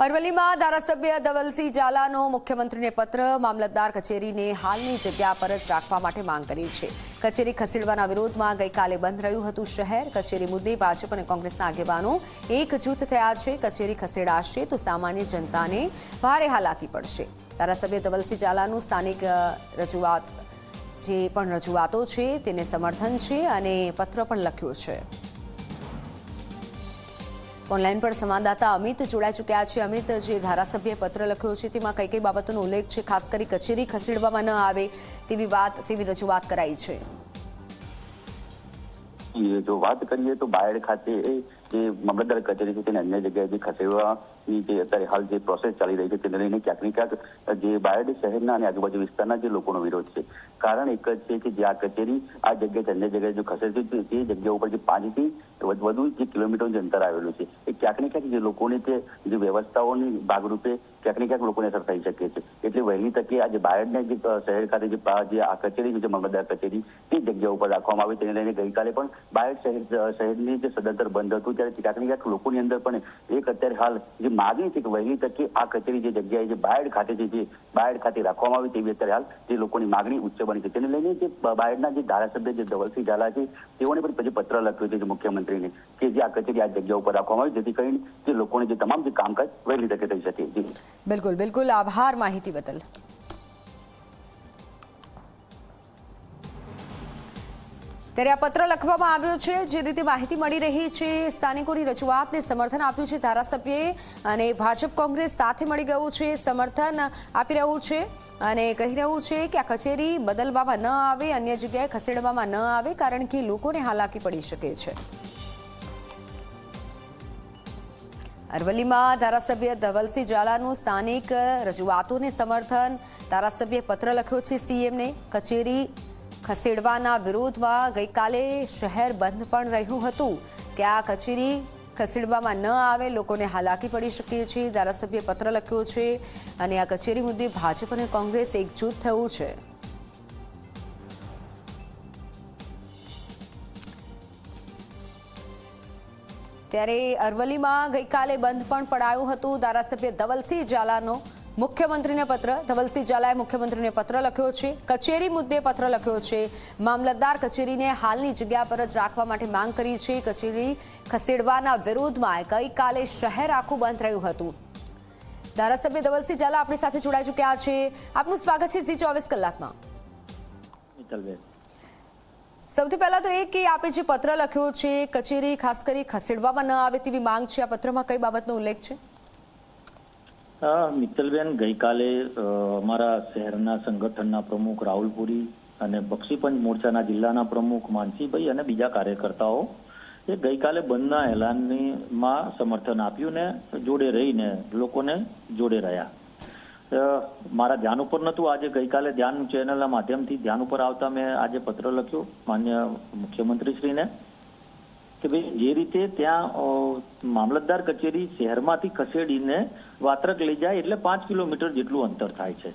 અરવલ્લીમાં ધારાસભ્ય ધવલસિંહ ઝાલાનો મુખ્યમંત્રીને પત્ર મામલતદાર કચેરીને હાલની જગ્યા પર જ રાખવા માટે માંગ કરી છે। કચેરી ખસેડવાના વિરોધમાં ગઈકાલે બંધ રહ્યું હતું શહેર। કચેરી મુદ્દે ભાજપ અને કોંગ્રેસના આગેવાનો એકજૂથ થયા છે। કચેરી ખસેડાશે તો સામાન્ય જનતાને ભારે હાલાકી પડશે। ધારાસભ્ય ધવલસિંહ ઝાલાનું સ્થાનિક રજૂઆતો છે તેને સમર્થન છે અને પત્ર પણ લખ્યો છે। ઓનલાઈન પર સંવાદદાતા અમિત જોડાઈ ચૂક્યા છે। અમિત, જે ધારાસભ્ય પત્ર લખ્યો છે તેમાં કઈ કઈ બાબતોનો ઉલ્લેખ છે? ખાસ કરી કચેરી ખસેડવામાં ન આવે તેવી રજૂઆત કરાઈ છે। જો વાત કરીએ તો બાયડ ખાતે જે મામલતદાર કચેરી છે તેને અન્ય જગ્યાએ જે ખસેડવાની જે અત્યારે હાલ જે પ્રોસેસ ચાલી રહી છે તેને લઈને ક્યાંક ને ક્યાંક જે બાયડ શહેરના અને આજુબાજુ વિસ્તારના જે લોકોનો વિરોધ છે। કારણ એક જ છે કે જે આ કચેરી આ જગ્યાએ અન્ય જગ્યાએ જો ખસેડશે તે જગ્યા ઉપર જે 5 થી વધુ જે કિલોમીટરનું અંતર આવેલું છે એ ક્યાંક ને ક્યાંક જે લોકોને તે જે વ્યવસ્થાઓની ભાગરૂપે ક્યાંક ને ક્યાંક લોકોને અસર થઈ શકે છે। એટલે વહેલી તકે આ જે બાયડને જે શહેર ખાતે જે આ કચેરી છે મામલતદાર કચેરી તે જગ્યા ઉપર રાખવામાં આવે તેને લઈને ગઈકાલે પણ બાયડ શહેરની જે સદંતર બંધ હતું ત્યારે ક્યાંક ને ક્યાંક લોકોની અંદર પણ એક અત્યારે હાલ જે માગણી છે કે વહેલી તકે આ કચેરી જે જગ્યાએ જે બાયડ ખાતે છે જે બાયડ ખાતે રાખવામાં આવે તેવી અત્યારે હાલ જે લોકોની માગણી ઉચ્ચ બની છે। તેને લઈને જે બાયડના જે ધારાસભ્ય જે ધવલસિંહ ઝાલા છે તેઓને પણ પછી પત્ર લખ્યો છે જે મુખ્યમંત્રીને કે જે આ કચેરી આ જગ્યા ઉપર રાખવામાં આવે જેથી કરીને જે લોકોને જે તમામ જે કામકાજ વહેલી તકે થઈ શકે। બિલકુલ બિલકુલ, આભાર માહિતી બદલ। ત્યારે આ પત્ર લખવામાં આવ્યો છે। જે રીતે માહિતી મળી રહી છે, સ્થાનિકોની રજૂઆતને સમર્થન આપ્યું છે ધારાસભ્યએ અને ભાજપ કોંગ્રેસ સાથે મળી ગયું છે, સમર્થન આપી રહ્યું છે અને કહી રહ્યું છે કે આ કચેરી બદલવામાં ન આવે, અન્ય જગ્યાએ ખસેડવામાં ન આવે કારણ કે લોકોને હાલાકી પડી શકે છે। અરવલ્લીમાં ધારાસભ્ય ધવલસિંહ ઝાલાનું સ્થાનિક રજૂઆતોને સમર્થન, ધારાસભ્યએ પત્ર લખ્યો છે સીએમને। કચેરી ખસેડવાના વિરોધમાં ગઈકાલે શહેર બંધ પણ રહ્યું હતું કે આ કચેરી ખસેડવામાં ન આવે, લોકોને હાલાકી પડી શકે છે। ધારાસભ્યએ પત્ર લખ્યો છે અને આ કચેરી મુદ્દે ભાજપ અને કોંગ્રેસ એકજૂથ થયું છે। ત્યારે અરવલ્લીમાં ગઈકાલે બંધ પણ પડાયું હતું ધારાસભ્ય ધવલસિંહ ઝાલાનો મુખ્યમંત્રીને પત્ર। ધવલસિંહ ઝાલાએ મુખ્યમંત્રીને પત્ર લખ્યો છે, કચેરી મુદ્દે પત્ર લખ્યો છે, મામલતદાર કચેરીને હાલની જગ્યા પર જ રાખવા માટે માંગ કરી છે। કચેરી ખસેડવાના વિરોધમાં ગઈકાલે શહેર આખું બંધ રહ્યું હતું। ધારાસભ્ય ધવલસિંહ ઝાલા આપણી સાથે જોડાઈ ચૂક્યા છે। આપનું સ્વાગત છે ઝી 24 કલાકમાં। સૌથી પહેલા તો એ કે આપે જે પત્ર લખ્યો છે, કચેરી ખાસ કરી ખસેડવામાં ન આવે તેવી માંગ છે, આ પત્રમાં કઈ બાબતનો ઉલ્લેખ છે? મિત્તલબેન, ગઈકાલે અમારા શહેરના સંગઠનના પ્રમુખ રાહુલપુરી અને બક્ષીપંચ મોરચાના જિલ્લાના પ્રમુખ માનસીભાઈ અને બીજા કાર્યકર્તાઓ એ ગઈકાલે બંધના એલાનમાં સમર્થન આપ્યું ને જોડે રહીને લોકોને જોડે રહ્યા। મારા ધ્યાન ઉપર નહોતું, આજે ગઈકાલે ધ્યાન ચેનલના માધ્યમથી ધ્યાન ઉપર આવતા મેં આજે પત્ર લખ્યો માન્ય મુખ્યમંત્રીશ્રીને કે ભાઈ જે રીતે ત્યાં મામલતદાર કચેરી શહેરમાંથી ખસેડીને વાત્રક લઈ જાય એટલે 5 કિલોમીટર જેટલું અંતર થાય છે।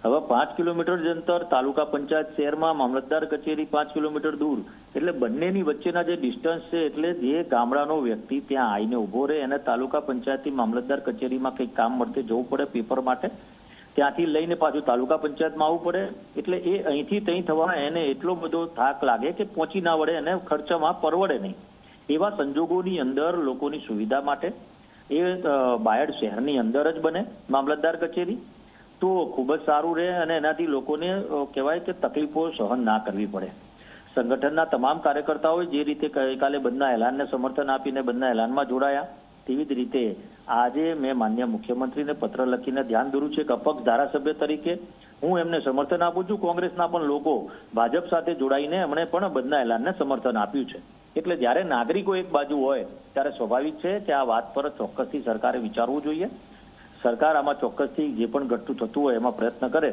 હવે 5 કિલોમીટર જે અંતર તાલુકા પંચાયત શહેરમાં, મામલતદાર કચેરી 5 કિલોમીટર દૂર, એટલે બંનેની વચ્ચેના જે ડિસ્ટન્સ છે એટલે જે ગામડાનો વ્યક્તિ ત્યાં આવીને ઊભો રહે અને તાલુકા પંચાયતથી મામલતદાર કચેરીમાં કંઈક કામ મળતે જવું પડે પેપર માટે, ત્યાંથી લઈને પાછું તાલુકા પંચાયતમાં આવવું પડે, એટલે એ અહીંથી ત્યાં થવા એને એટલો બધો થાક લાગે કે પહોંચી ના વળે અને ખર્ચમાં પરવડે નહીં। એવા સંજોગોની અંદર લોકોની સુવિધા માટે એ બાયડ શહેરની અંદર જ બને મામલતદાર કચેરી તો ખૂબ જ સારું રહે અને એનાથી લોકોને કહેવાય કે તકલીફો સહન ના કરવી પડે। સંગઠનના તમામ કાર્યકર્તાઓએ જે રીતે ગઈકાલે બંધના એલાનને સમર્થન આપીને બંધના એલાનમાં જોડાયા, તેવી જ રીતે આજે મેં માન્ય મુખ્યમંત્રીને પત્ર લખીને ધ્યાન દોર્યું છે કે અપક્ષ ધારાસભ્ય તરીકે હું એમને સમર્થન આપું છું। કોંગ્રેસના પણ લોકો ભાજપ સાથે જોડાઈને એમણે પણ બંધના એલાનને સમર્થન આપ્યું છે। એટલે જ્યારે નાગરિકો એક બાજુ હોય ત્યારે સ્વાભાવિક છે કે આ વાત પર ચોક્કસથી સરકારે વિચારવું જોઈએ। સરકાર આમાં ચોક્કસથી જે પણ ઘટતું થતું હોય એમાં પ્રયત્ન કરે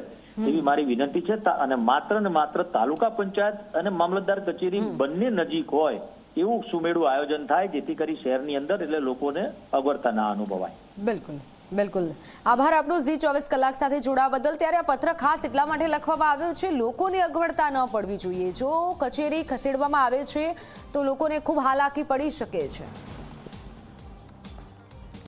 એવી મારી વિનંતી છે। અને માત્ર તાલુકા પંચાયત અને મામલતદાર કચેરી બંને નજીક હોય એવું સુમેળું આયોજન થાય જેથી કરી શહેરની અંદર એટલે લોકોને અગવડતા ના અનુભવાય। બિલકુલ બિલકુલ, આભાર આપનો ઝી 24 કલાક સાથે જોડાવા બદલ। ત્યારે આ પત્ર ખાસ એટલા માટે લખવામાં આવ્યો છે લોકોને અગવડતા ન પડવી જોઈએ। જો કચેરી ખસેડવામાં આવે છે તો લોકોને ખૂબ હાલાકી પડી શકે છે।